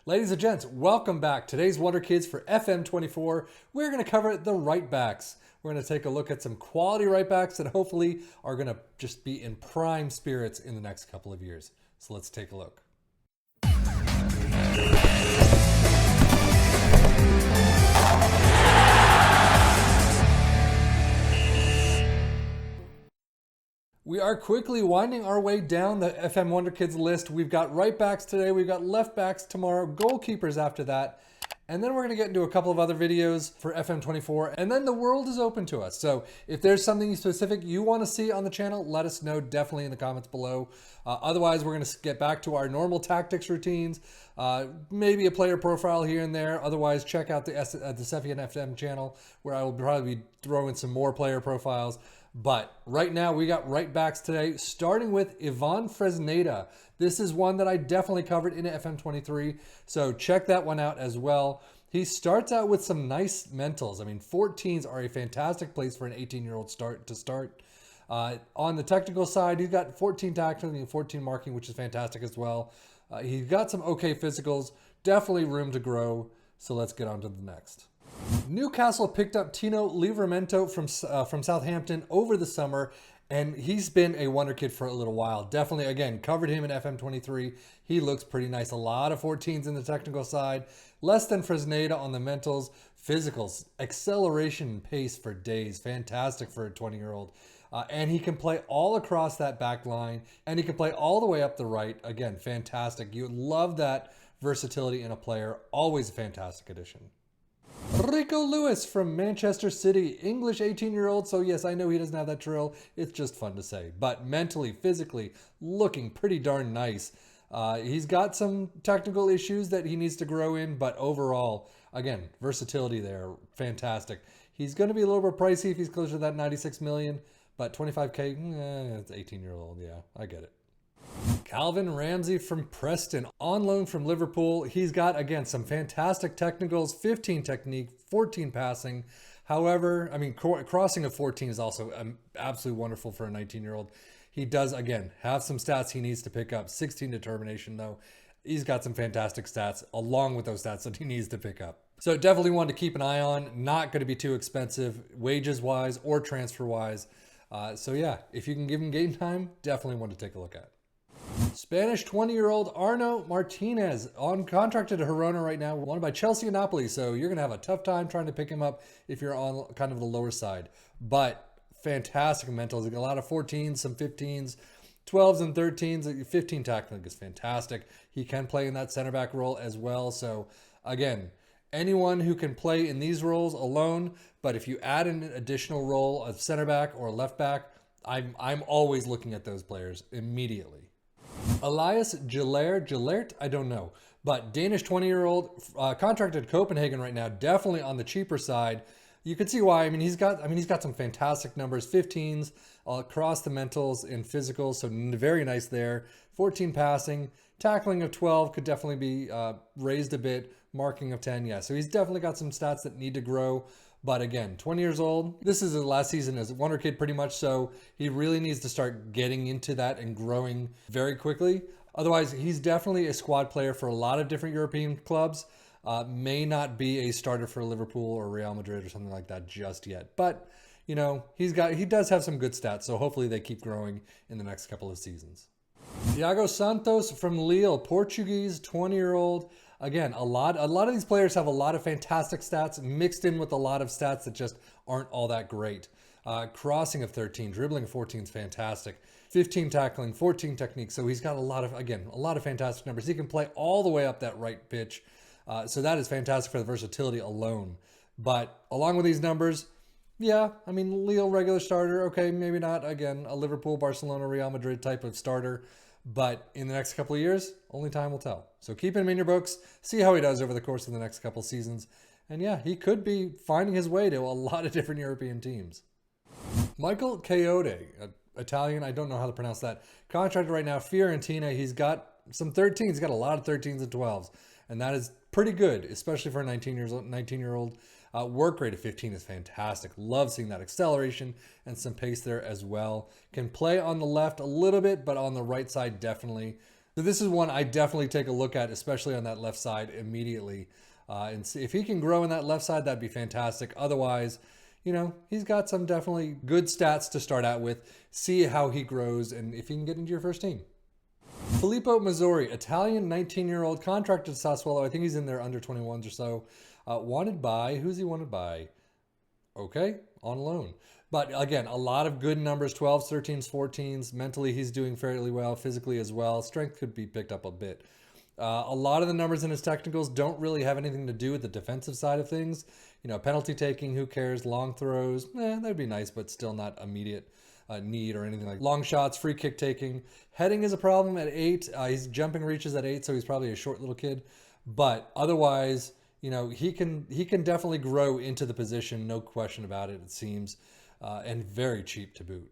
Ladies and gents, welcome back. Today's Wonderkids for FM24. We're going to cover the right backs. We're going to take a look at some quality right backs that hopefully are going to just be in prime spirits in the next couple of years. So let's take a look. We are quickly winding our way down the FM Wonderkids list. We've got right backs today, we've got left backs tomorrow, goalkeepers after that, and then we're going to get into a couple of other videos for FM24, and then the world is open to us. So if there's something specific you want to see on the channel, let us know definitely in the comments below. Otherwise, we're going to get back to our normal tactics routines, maybe a player profile here and there. Otherwise, check out the Sefian FM channel, where I will probably be throwing some more player profiles. But right now, we got right backs today, starting with Ivon Fernandes. This is one that I definitely covered in FM23, so check that one out as well. He starts out with some nice mentals. I mean, 14s are a fantastic place for an 18-year-old to start. On the technical side, he's got 14 tackling and 14 marking, which is fantastic as well. He's got some okay physicals, definitely room to grow, so let's get on to the next. Newcastle picked up Tino Lasso from Southampton over the summer, and he's been a wonder kid for a little while. Definitely, again, covered him in FM23. He looks pretty nice. A lot of 14s in the technical side, less than Fresneda on the mentals. Physicals, acceleration and pace for days. Fantastic for a 20-year-old. And he can play all across that back line, and he can play all the way up the right. Again, fantastic. You love that versatility in a player. Always a fantastic addition. Rico Lewis from Manchester City, English 18-year-old. So yes, I know he doesn't have that drill. It's just fun to say. But mentally, physically, looking pretty darn nice. He's got some technical issues that he needs to grow in, but overall, again, versatility there, fantastic. He's going to be a little bit pricey if he's closer to that 96 million, but 25K, it's 18-year-old. Yeah, I get it. Calvin Ramsey from Preston, on loan from Liverpool. He's got, again, some fantastic technicals, 15 technique, 14 passing. However, I mean, crossing of 14 is also absolutely wonderful for a 19-year-old. He does, again, have some stats he needs to pick up. 16 determination, though. He's got some fantastic stats along with those stats that he needs to pick up. So definitely one to keep an eye on. Not going to be too expensive, wages-wise or transfer-wise. So yeah, if you can give him game time, definitely one to take a look at. Spanish 20-year-old Arno Martinez, on contract to Girona right now, wanted by Chelsea and Napoli, so you're going to have a tough time trying to pick him up if you're on kind of the lower side. But fantastic mentals, a lot of 14s, some 15s, 12s and 13s, 15 tackling is fantastic. He can play in that center back role as well, so again, anyone who can play in these roles alone, but if you add an additional role of center back or left back, I'm always looking at those players immediately. Elias Galer, I don't know, but Danish 20-year-old, contracted Copenhagen right now, definitely on the cheaper side. You can see why. He's got some fantastic numbers, 15s across the mentals and physicals, so very nice there. 14 passing, tackling of 12 could definitely be raised a bit, marking of 10, yeah. So he's definitely got some stats that need to grow. But again, 20 years old, this is his last season as a wonder kid pretty much, so he really needs to start getting into that and growing very quickly. Otherwise, he's definitely a squad player for a lot of different European clubs. May not be a starter for Liverpool or Real Madrid or something like that just yet. But, you know, he does have some good stats, so hopefully they keep growing in the next couple of seasons. Dieago Santos from Lille, Portuguese, 20-year-old. Again, a lot of these players have a lot of fantastic stats mixed in with a lot of stats that just aren't all that great. Crossing of 13, dribbling of 14 is fantastic. 15 tackling, 14 technique. So he's got a lot of fantastic numbers. He can play all the way up that right pitch. So that is fantastic for the versatility alone. But along with these numbers, yeah, Lille regular starter. Okay, maybe not, again, a Liverpool, Barcelona, Real Madrid type of starter. But in the next couple of years, only time will tell. So keep him in your books, see how he does over the course of the next couple seasons. And yeah, he could be finding his way to a lot of different European teams. Michael Coyote, Italian, I don't know how to pronounce that. Contracted right now, Fiorentina. He's got some 13s. He's got a lot of 13s and 12s. And that is pretty good, especially for a 19-year-old. Work rate of 15 is fantastic. Love seeing that acceleration and some pace there as well. Can play on the left a little bit, but on the right side, definitely. So this is one I definitely take a look at, especially on that left side immediately. And see if he can grow in that left side, that'd be fantastic. Otherwise, you know, he's got some definitely good stats to start out with. See how he grows and if he can get into your first team. Filipo Mazzori, Italian 19-year-old, contracted to Sassuolo. I think he's in their under 21s or so. Wanted by, who's he wanted by? Okay, on loan. But again, a lot of good numbers, 12s, 13s, 14s. Mentally, he's doing fairly well, physically as well. Strength could be picked up a bit. A lot of the numbers in his technicals don't really have anything to do with the defensive side of things. You know, penalty taking, who cares? Long throws, that'd be nice, but still not immediate need or anything like long shots, free kick taking. Heading is a problem at 8. He's jumping reaches at 8, so he's probably a short little kid. But otherwise, you know, he can definitely grow into the position, no question about it, it seems, and very cheap to boot.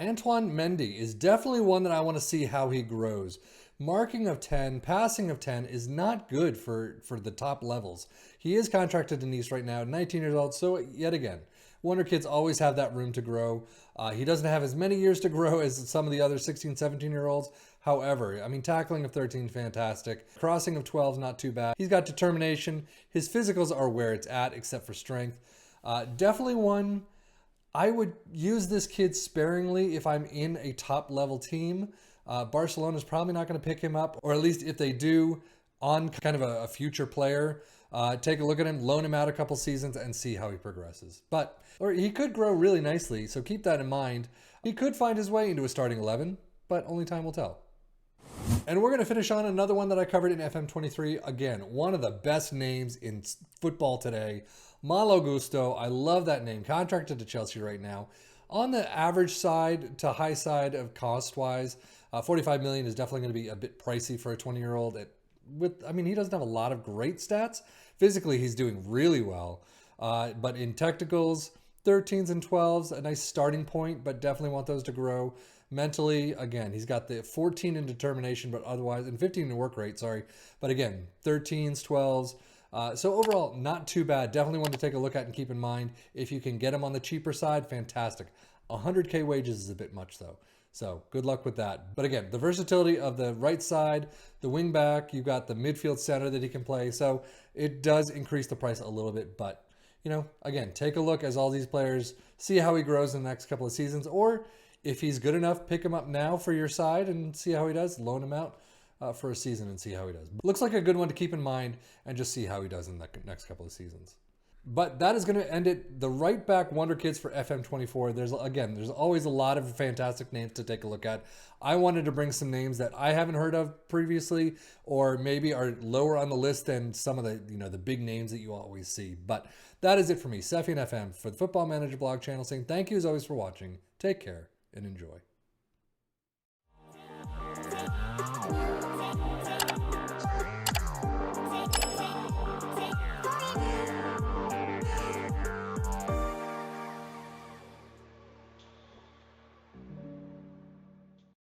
Antoine Mendy is definitely one that I want to see how he grows. Marking of 10, passing of 10 is not good for the top levels. He is contracted to Nice right now, 19 years old, so yet again, Wonderkids always have that room to grow. He doesn't have as many years to grow as some of the other 16, 17-year-olds. However, I mean, tackling of 13, fantastic. Crossing of 12, not too bad. He's got determination. His physicals are where it's at, except for strength. Definitely one, I would use this kid sparingly if I'm in a top-level team. Barcelona's probably not going to pick him up, or at least if they do, on kind of a future player. Take a look at him, loan him out a couple seasons, and see how he progresses. Or he could grow really nicely, so keep that in mind. He could find his way into a starting 11, but only time will tell. And we're going to finish on another one that I covered in FM23. Again, one of the best names in football today. Malo Gusto. I love that name. Contracted to Chelsea right now. On the average side to high side of cost-wise, 45 million is definitely going to be a bit pricey for a 20-year-old. He doesn't have a lot of great stats. Physically, he's doing really well. But in technicals, 13s and 12s, a nice starting point, but definitely want those to grow. Mentally, again, he's got the 14 in determination, but otherwise, and 15 in work rate, sorry. But again, 13s, 12s. So overall, not too bad. Definitely one to take a look at and keep in mind. If you can get him on the cheaper side, fantastic. 100K wages is a bit much though. So good luck with that. But again, the versatility of the right side, the wing back, you've got the midfield center that he can play. So it does increase the price a little bit, but you know, again, take a look as all these players, see how he grows in the next couple of seasons, or if he's good enough, pick him up now for your side and see how he does, loan him out for a season and see how he does. Looks like a good one to keep in mind and just see how he does in the next couple of seasons. But that is going to end it. The right back Wonderkids for FM24. There's always a lot of fantastic names to take a look at. I wanted to bring some names that I haven't heard of previously, or maybe are lower on the list than some of the big names that you always see. But that is it for me, Sefian FM, for the Football Manager blog channel, saying thank you as always for watching. Take care and enjoy.